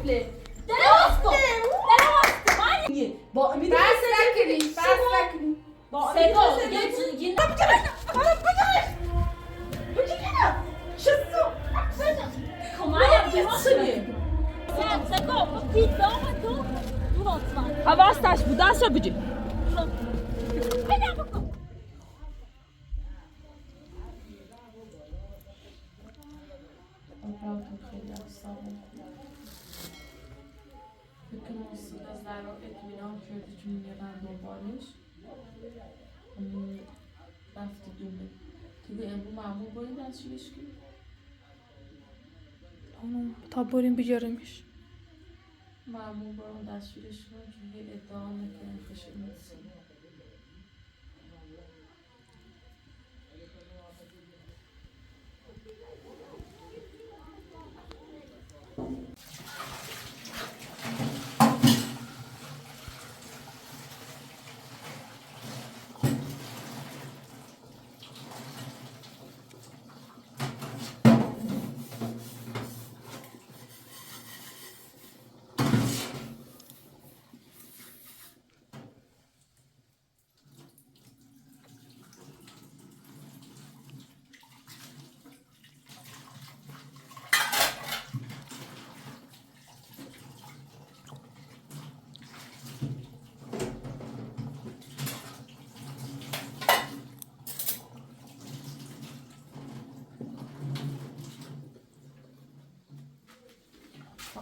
قفله با امید بس نکنی با سگا امید حواستش بود دست رو بجی خیلی اصابم فکر موسیقی از در رو اطمینان کرده که میگردن دنبالش رفته دومه دیگه امرو معمول باید دستشویش کنی تا بریم بیارمش معمول باید دستشویش کنم که یه ادعا نکنه خشه نیستیم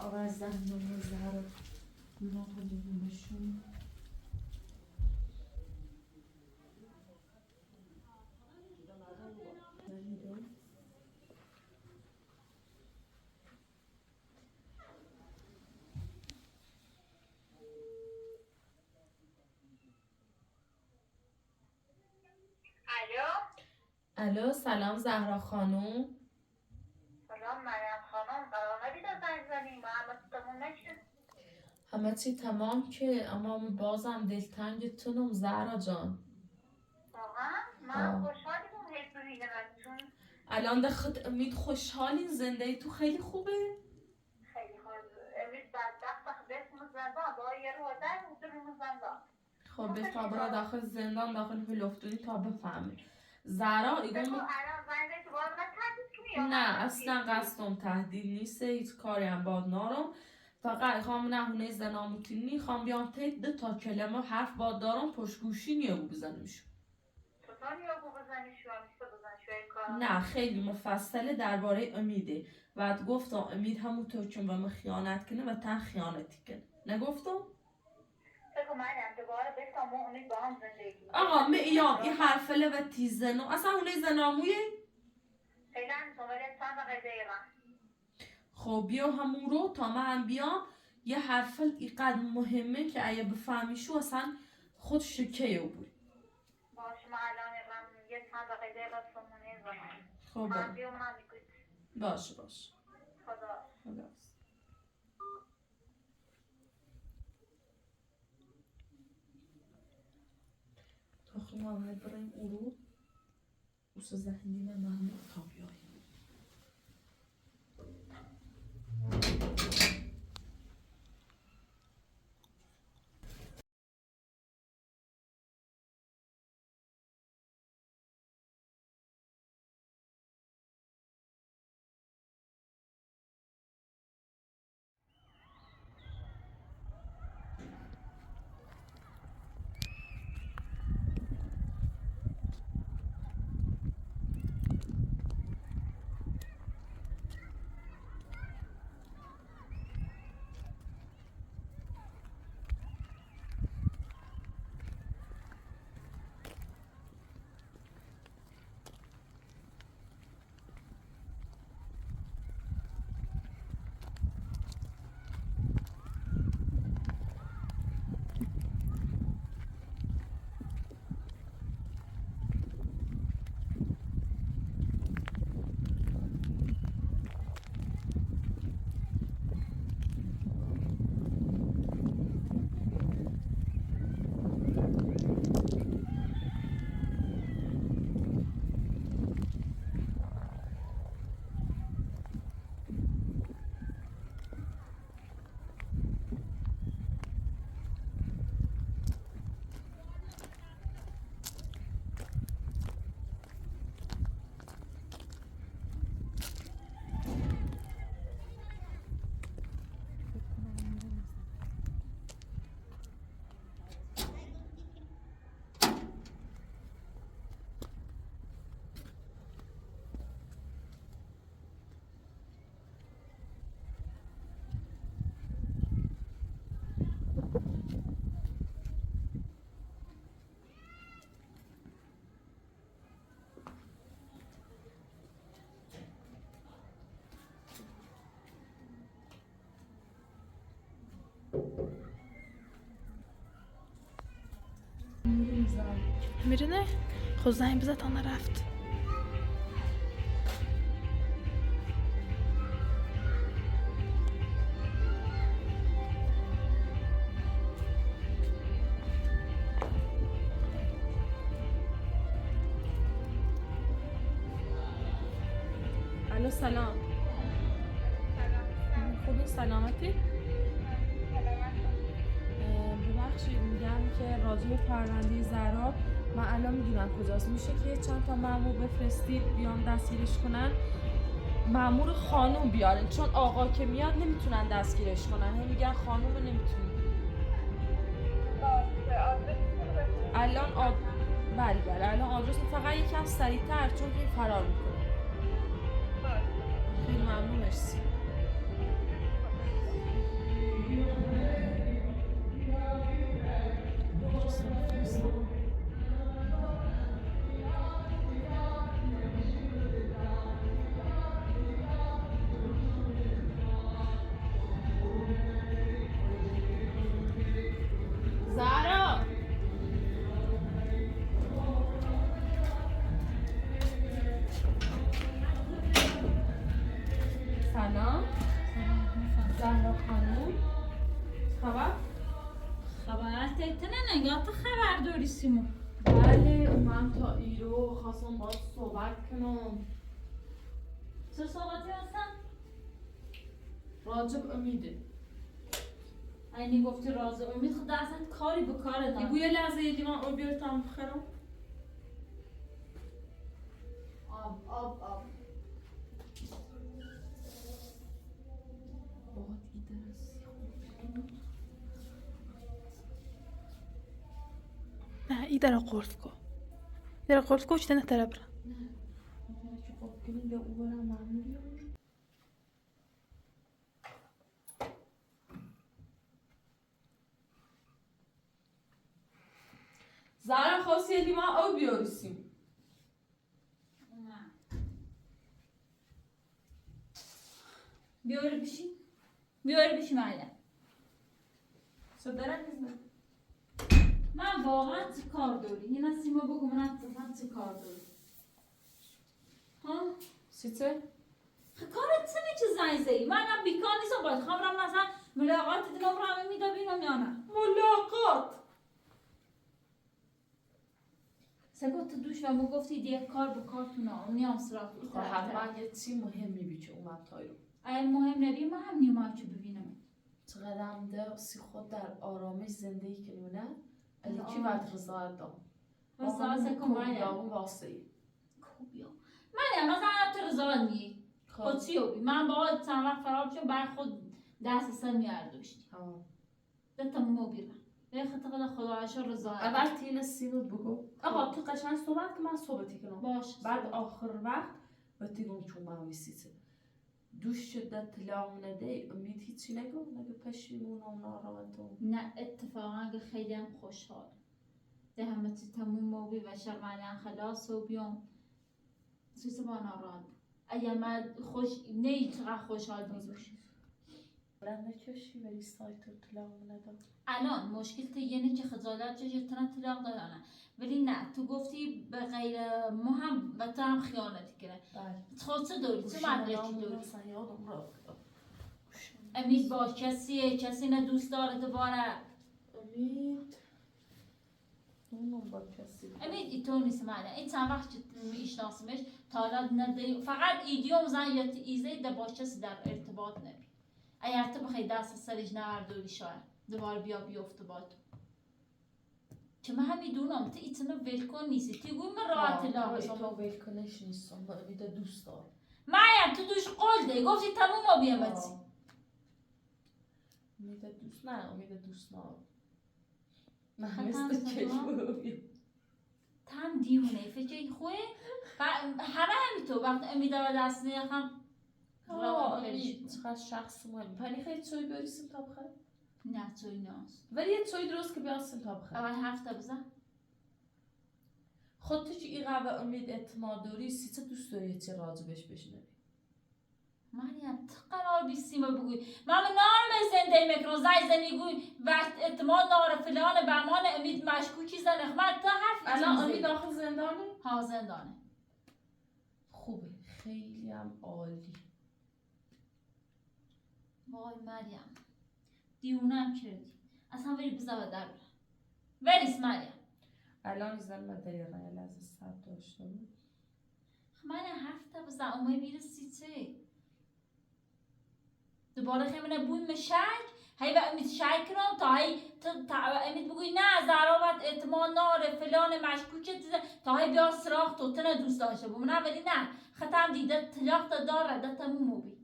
آواز زنم زهر اونا تو دومشون الو سلام زهرا خانوم سلام مریم خانم قرار نبید از زنگ زنیم همه تموم نشد همه چی تمام که اما من بازم دلتنگ تونم زهرا جان واقعا من خوشحالی بودم حیث ببینمتون الان دخت امید خوشحالین زندگی تو خیلی خوبه خیلی خوب امید بدبخت بسیم زندان با یه رو آدم بودم زندان خب تا برا داخل زندان داخل هلوفتونی تا بفهمه زهرا بگو ایگون الان زنگ زنی تو باید من تحدید کنی یا نه اصلا قصدم تهدید نیست هیچ کاری هم باد نارم فقط خوام نهونه زناموتینی خوام بیام تید دو تا کلمه حرف باد دارم پشت گوشی نیابو بزنمشون چطور نیابو بزنی شو همیسته بزن شوی کار نه خیلی مفصله درباره امیده و گفتم امید همونطور که به من خیانت کنه و تا خیانتی کنه نگفتم؟ بگو مریم دوباره بستم و امید با هم زندگی آقا می ایام این حرفله و تیزنو اصلا اونه زنامویه؟ خیلی هم ولی چند دقیقه دیگه خب بیا همون رو تا من بیام یه حرفل اینقدر مهمه که اگه بفهمیشو اصلا خود شکیه بود باشه من الان یه چند دقیقه دیگه سمونه زنم خب من بیام من میگوید باشه خدا خدا تخم آمد بریم اورو اوسا ذهنی من محمود تا بیاییم میرینه خود زنگ بزد تا نرفت. الو سلام. خوبی سلامتی؟ ببخشید میگم که راجع به پرونده زهرا من الان میدونم کجاست. میشه که چند تا مأمور بفرستید بیان دستگیرش کنن؟ مأمور خانوم بیارن چون آقا که میاد نمیتونن دستگیرش کنن. هم میگن خانوم نمیتونن. الان بله الان آدرس فقط یکم سریعتر چون این فرار میکنه. خیلی ممنون مرسی. زهرا سلام. زهرا خانم خبر؟ خبر تیتنه نگاه تو خبر داری سیمو. بله من تا ایرو خواستم باید صحبت کنم. چه صحبتی هستن؟ راجب امیده. اینی گفتی راز امید خود اصلا کاری به کار دارم. بوی لحظه یکی من او بیارتم بخرم. آب باید ایده نه ایده را قرص کو. ایده را قرص کو چه نه ترى برا. نه چه خوب کنیم به او برم معمولی. زهرا خواستی یه لیوان آب بیارسیم. بیاری بشی معلم. چه درم میزنه؟ من واقعا چه کار داری؟ یه نسیما بگو من چه کار داری؟ ها؟ چیته؟ کارت چه چه زنگ زدی؟ من هم بیکار نیستم باید خبرم مثلا ملاقات دیدم رو همه میدابینم یا نه؟ ملاقات؟ سکوت تو دوش و مو گفتی دیگه کار به کارتونه نیام سراغ خب حتما یه چی مهمی بی که اومد تایرو. اگر مهم نبی من هم نیومد که ببینم. چقدر هم ده سی خود در آرامش زندگی کنی نه؟ الی کی باید رضایت دام؟ رضایت سکن باید اون واسه ای خوبیا من مثلا تو رضایت نی خود چی بی من باید چند وقت فرار بشم برای خود دست سر میاردوشتی دتا مو بیرم به خاطر خدایش رضایت اول تین سینو بگو آقا تو قشنگ صحبت که من صحبتی کنم باش بعد آخر وقت و تیگم چون من ویسیته دوش شده طلاق نده امید هیچی نگو نگه پشیمونم ناراحتم نه اتفاقا اگه خیلی هم خوشحال ده همه چی تموم موبی و شرمانه خلاص و بیام چیزی با ناراحت اگر من خوش نه چقدر خوشحال بیزوش الان نکشی ولی سایت رو طلاق نده الان مشکل تو یعنی که خجالت چه تنها طلاق دادن ولی نه تو گفتی به غیر مهم و تو هم خیانتی کنه خود چه داری چه مدرکی داری امید با کسیه کسی نه دوست داره دوباره امید اونم با کسی امید ای تو نیست معنی این چند وقت که میشناسمش تا حالا نده فقط ایدیوم زن یا ایزه ده با کسی در ارتباط نبی اگر تو بخوای دست سرش نوردوری شاید دوباره بیا بیفته با تو که من هم میدونم تو ایتنو ولکن نیستی توی گوی من راحت لاغش تو ولکنش نیستم با امید دوست دارم مایم تو دوش قول ده گفتی تموم بیامدی امید دوست نه امید دوست ندارم نه مثل چشم تم دیونه فکر خوبه همه همینطور وقت امید و دست نیخم امید چقدر شخص مهم پنی خیلی چوی بریسیم تا بخیر نه چوی ناست ولی یه چوی درست که بیاستیم تا بخیر اول هفته بزن خود تو که این قوه امید اعتماد داری سیچه دوست داری چه راجبش بشنوی مریم تو قرار بیستی ما بگوی من نارم زنده میکنم زنی گوی وقت اعتماد نار فلان بمان امید مشکوکی زنه من تا حرف الان امید داخل زندانه؟ ها زندانه. خوبه، خیلی هم عالی. وای مریم دیونم کردی اصلا ولی بزا در برم ولیس مریم الان زن دقیقه لحظه سب داشته بود. من حرف تا بزا امای بیرسی چه دوباره خیمونه بوی مشک هی و امید شک کنم تا هی تا امید بگوی نه زراوت اعتماد ناره فلان مشکوکه تا هی بیا سراخ تو تنه دوست داشته بوم نه ولی نه ختم دیده تلاق تا داره ده تمومو بی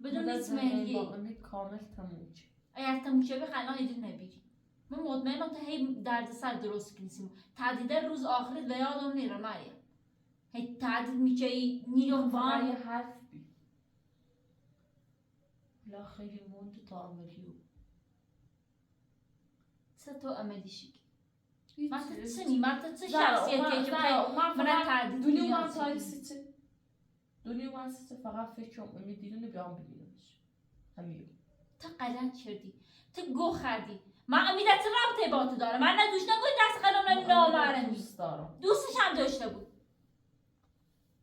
بدون نیست مهریه با امید کامل تموم چه. اگر تموم شه بخینا ایدون نبیری من مطمئنم تا هی درد سر درست کنیسیم تعدیده روز آخرت و یادم نیره مریم هی تعدید میچه نیرم فقط وان یه حرف بی. لا خیلی موند تا عملیو. سه تو عملی شکی من تا چنی من تا چه شخصیتی که من تعدید دونی نیاز من تایی داری. سیچه دونی من سیچه فقط فکرم امید دیدونه بیام ببینمش همیو. تا غلط کردی تو گو خردی من امیدت رابطه با تو داره من ندوش نگوی دست قلم نامرمی دوست دارم. دوستش هم داشته بود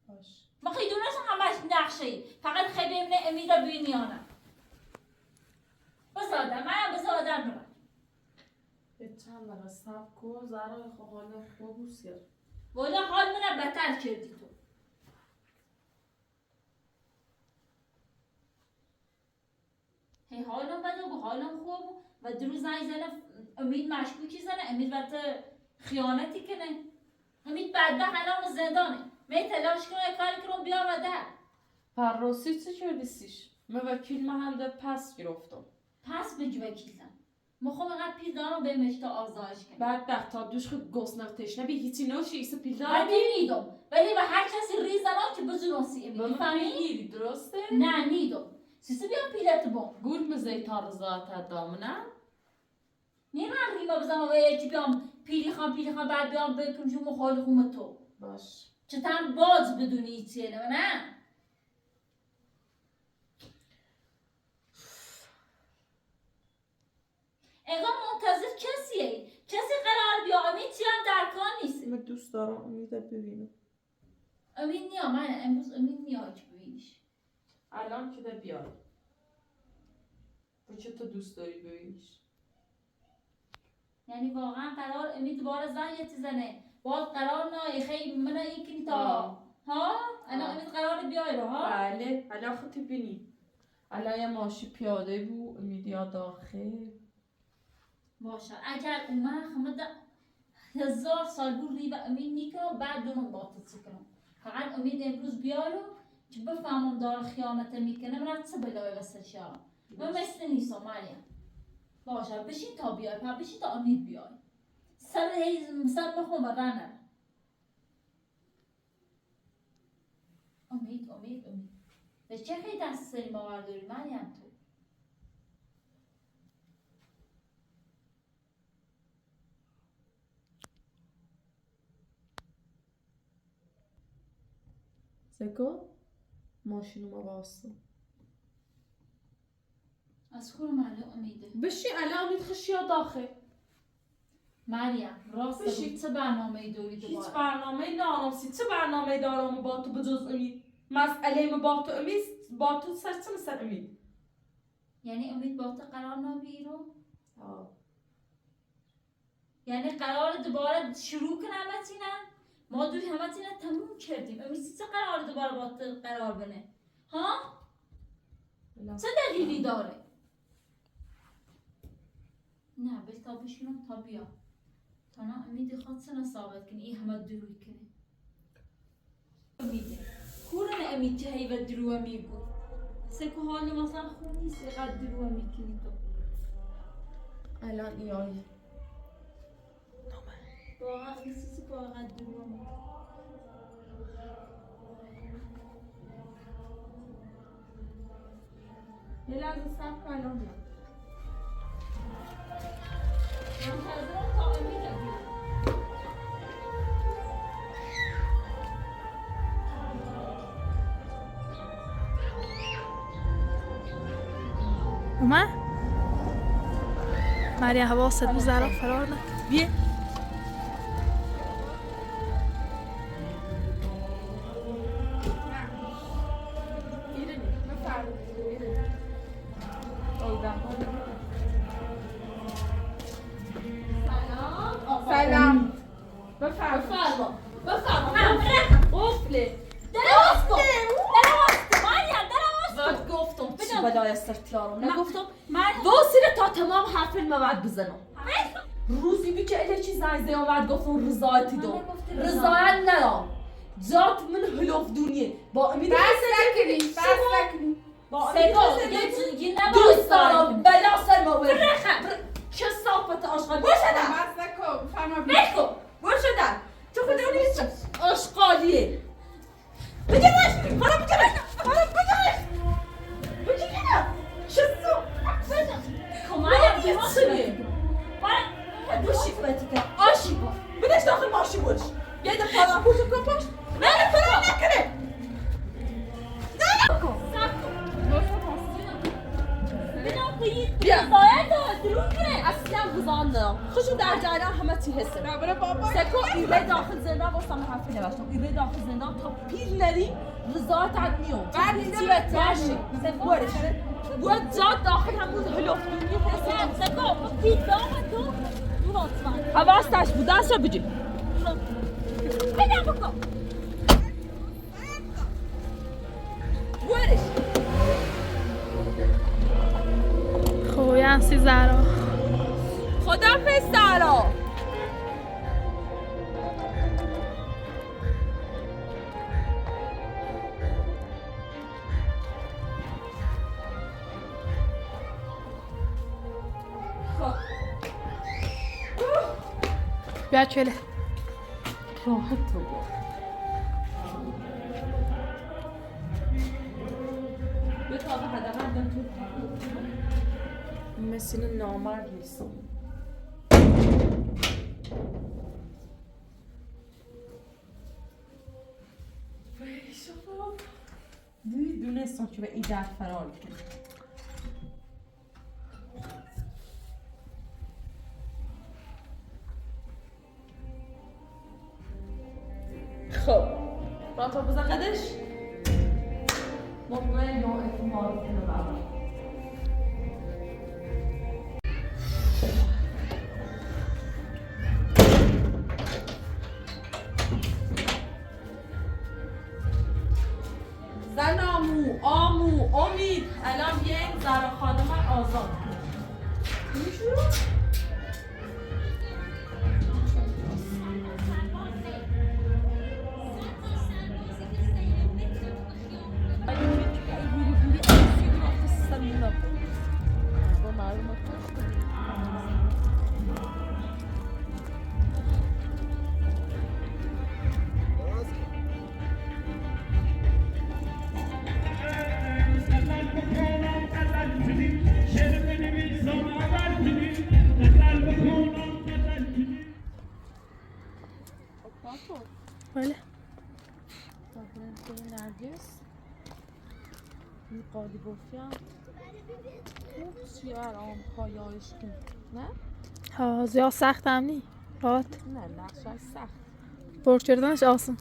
باش. ما خیلی دونش همش نقشه ای فقط خیلی ببینه امیده بینیانم بزادم من بزادم برم یه چند دقیقه سب کن زرای حالا خوب بوس کرد. والا حال منم بدتر کردی تو هی حالم بده و حالم خوب و دروز زنه امید مشکوکی زنه امید وقت خیانتی کنه امید بدبخت الان زندانه می تلاش کنه کاری کنم بیا و در فرراسی چه کردی سیش؟ من وکیل محمد پس گرفتم. پس بگی وکیلم مخوام اینقدر پیل دارم به مشتا آزارش کنم بعد تا دوش خود گسنه تشنه بی هیچی نوشی ایسه پیل من دارم. نیدم ولی و هر کسی ریز زنان که بزناسی به امید من فهمی؟ پیگیری درسته؟ نه نیدم سیسی بیا پیلت بام گول مزی تارزات دامنه؟ نیرم ریما بزنم و یکی بیام پیلی خان بعد بیام بکنم جو مخالفم تو باش. چطور باز بدونی ایچیه نه؟ انگار منتظر کسیه کسی قرار بیا امید چی هم درکان نیست من دوست دارم امیده ببینم. امید نیا من امروز امید نیا که ببینیش الان که ده بیای. و چه تو دوست داری ببینیش؟ یعنی واقعا قرار امید دوباره زن زنه باز قرار نه خیلی من یکی تا ها الان امید قرار بیای رو ها بله الان خودت بینی. الان یه ماشی پیاده بود امیدیا داخل. باشه اگر اومد خمد 1000 سال بود ری و امید نیکنم بعد دونم باطل کنم فقط امید امروز بیارو که بفهمم داره خیانت میکنه من چه بلای واسه شام من مثل نیستم مریم باشه بشین تا بیای بشین تا امید بیای سر بخون و رنه امید به چه خیلی دست سری باور داری مریم تو زگو ماشینو ما واسه. از خور معلوم امیده بشی الان امید خشیا داخل. مریم راست بشین. بود چه برنامه دوری هیچ دوباره برنامه نارمسی چه برنامه دارم با تو بجز امید؟ مسئله ما با تو امید با تو سر چه مثل امید؟ یعنی امید با تو قرار نبیرو آه. یعنی قرار دوباره شروع کنم همتینم ما دوی همتینم تموم کردیم امید چه قرار دوباره با تو قرار بنه ها؟ چه دلیلی داره؟ نه بس تا بشونم تا بیا تا نه امید خود سنه ثابت کنی این همه دروی کنی امیده خورن امید که هی و درو میگو سکو حال مثلا خون نیست اینقدر درو میکنی تو الان ایایی واقعا کسی که واقعا درو میگو یه لحظه سب کن الان میام. منتظرم تا امید بیاد اومد؟ مریم حواست بود زهرا فرار نکن. بیا سلام. بفرما قفله بعد گفتم چی بلای استرتیارم نگفتم واسیره تا تمام هر فیلم بعد بزنم روزی بی که اله چی زنگ زیان بعد گفتم رضایتی دو رضایت ندام جات من هلوف دونیه با امید بس نکنی. با سکو امید یه دوست دارم بلا سر ما بره چه صافت آشغال باشه در بس نکن. فرما بیا. بکو باشه در تو خدا نیست آشغالیه بگه باش خراب بگه چه کمایم شده بوشی فتیکه آشی با بدش داخل ماشی بوش یه دفعه پالا پوشو کپاش نه فرار نکنه بیا اصلا بزان دارم خوشو در جریان همه چی حسه برای بابا. سکو ایره داخل زندان واسم حرفی نوشتم ایره داخل زندان تا پیر نری رضایت عد میام بعد چی باشی بورش بود جاد داخل همون هلوفتونی حسه سکو پیدا تو لطفا حواستش بود دست رو بجی بگم بکن بورش خویانسی زهرا. خدافظ سارا بیا چله. راحت تو بود به تا به هدفم تو مثل نامرد نیستم دونستم که به این درد فرار کنم خب با تو بزن قدش مطمئن نوع اعتماد کنه بابا زنامو آمو امید الان یک زهرا خانم آزاد بله. نرگس این قالی گفتیم خوب چیه آرام پایایش کن نه؟ ها زیاد سخت هم نی. راحت. نه نقشه سخت برد کردنش آسان.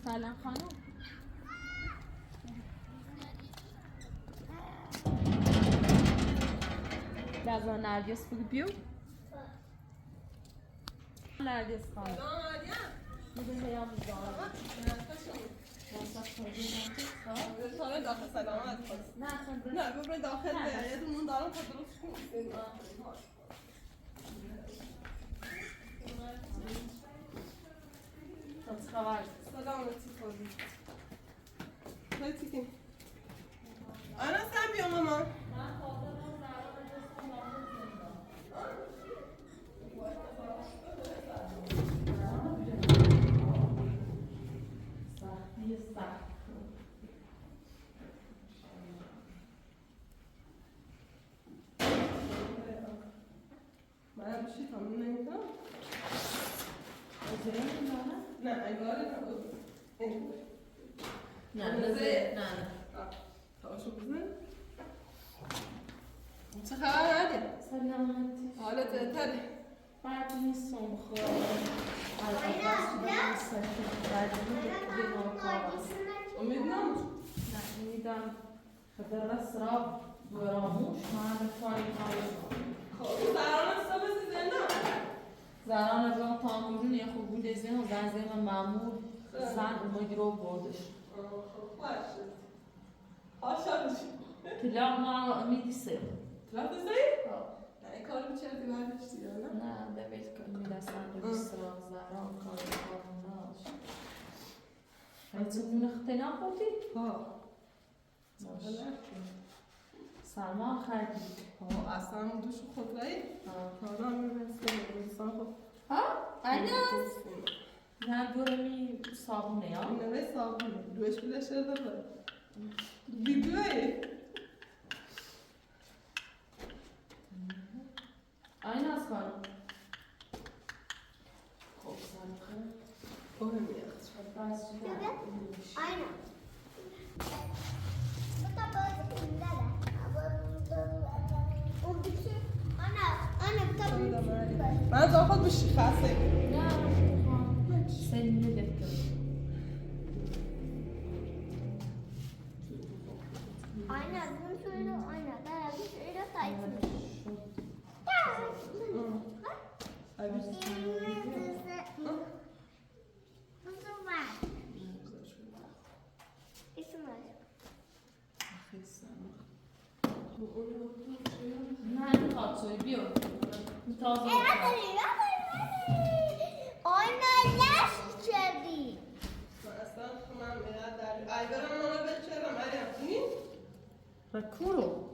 سلام خانم لازم نرگس بگو بیو نرگس خانم میدون بیام بیدارم سال داخل سلامت نه ببر داخل یادمون دارم تا درست کنیم سلامتی خوبی هاتی آنا سم بیا ماما من بشی تموم نمیکنم نه انگار نه نه تاشو بزن سلامتی. حالت بهتره؟ بعد نیستم بخورم. امیدوارم. میدم خدر سراب براموش من فای خب زران صبح زنده. زران را تامورون یا خوب بود زن و زن معمول زن اومد رو بردش طلاق ما امیدی سر طلاق دستی؟ نه کار بچه دیوار داشتی یا نه؟ نه دوید که امید اصلا رو سراب زران کار ناش هیچ اون اختناق بودی؟ ها سلمان خردی ها اصلا دوش خود رایی؟ حالا میرسه انسان خود ها؟ ایناس؟ نه دورمی صابونه یا؟ نوی صابونه دوش بله شده بود ویدیوی ایناس کارم خب سلمان مهمیه بس Aynen. Bu da böyle kimde de. O bütün ana bu da böyle. من جا خود بشی خسته نه سنده دکتر Aynen bunu söyle aynen. Ben bir söyle saydım. Kızım var. İsim var. نه میخواد توی بیا تازه Aynen yaş içerdi. اصلا من میرد در ای برم منو بچرم مریم کنی؟ رکورو